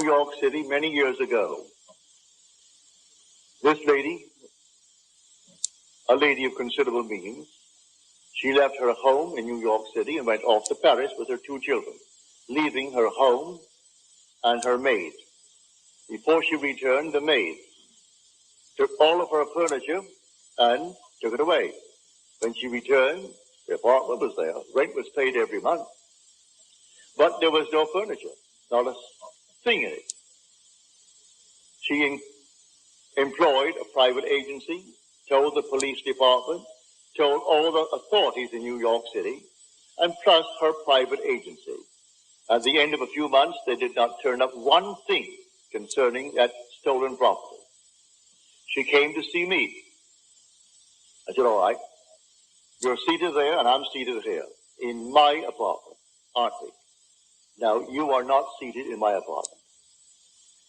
York City many years ago. This lady, a lady of considerable means, she left her home in New York City and went off to Paris with her 2 children, leaving her home and her maid. Before she returned, the maid took all of her furniture and took it away. When she returned, the apartment was there. Rent was paid every month. But there was no furniture, not a thing in it. She employed a private agency, told the police department, told all the authorities in New York City, and plus her private agency. At the end of a few months, they did not turn up one thing concerning that stolen property. She came to see me. I said, all right, you're seated there and I'm seated here in my apartment, aren't we? Now, you are not seated in my apartment.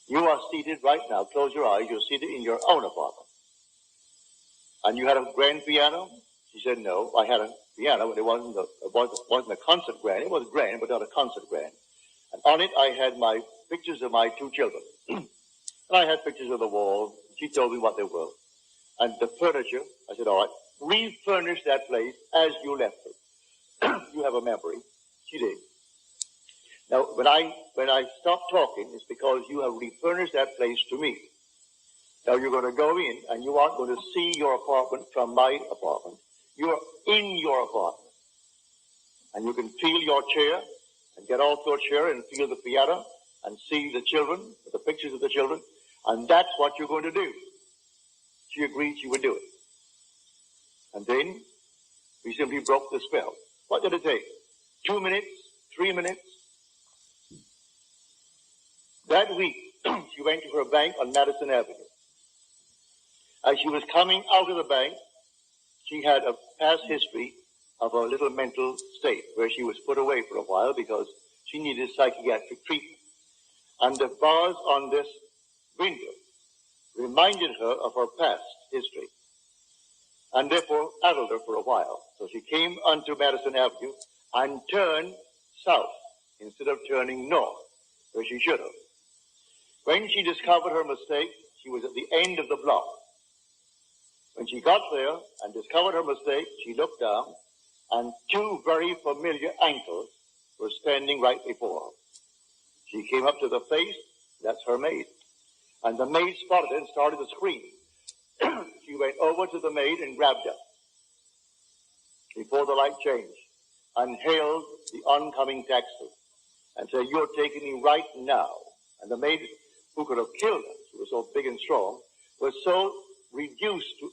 You are seated right now. Close your eyes. You're seated in your own apartment. And you had a grand piano? She said, no, I had a piano, but it wasn't a concert grand. It was grand, but not a concert grand. And on it, I had my pictures of my 2 children. And I had pictures of the wall. She told me what they were. And the furniture, I said, all right, refurnish that place as you left it. You have a memory. She did. Now, when I stopped talking, it's because you have refurnished that place to me. Now, you're going to go in, and you aren't going to see your apartment from my apartment. You're in your apartment. And you can feel your chair, and get off your chair and feel the piano, and see the children, the pictures of the children, and that's what you're going to do. She agreed she would do it. And then, we simply broke the spell. What did it take? 2 minutes? 3 minutes? That week, she went to her bank on Madison Avenue. As she was coming out of the bank, she had a past history of a little mental state where she was put away for a while because she needed psychiatric treatment. And the bars on this window reminded her of her past history and therefore addled her for a while. So she came onto Madison Avenue and turned south instead of turning north, where she should have. When she discovered her mistake, she was at the end of the block. When she got there and discovered her mistake, she looked down, and 2 very familiar ankles were standing right before her. She came up to the face, that's her maid. And the maid spotted it and started to scream. She went over to the maid and grabbed her before the light changed and hailed the oncoming taxi and said, you're taking me right now. And the maid, who could have killed her, she was so big and strong, was so reduced to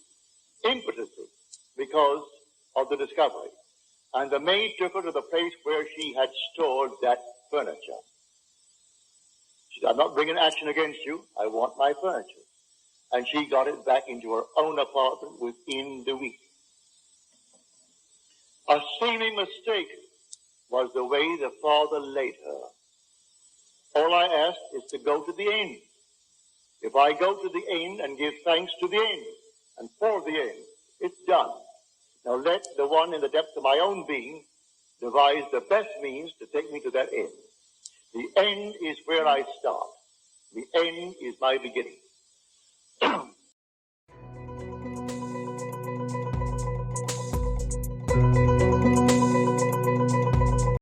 impotency because of the discovery. And the maid took her to the place where she had stored that furniture. She said, I'm not bringing action against you. I want my furniture. And she got it back into her own apartment within the week. A seeming mistake was the way the Father laid her. All I ask is to go to the end. If I go to the end and give thanks to the end and for the end, it's done. Now let the one in the depths of my own being devise the best means to take me to that end. The end is where I start. The end is my beginning.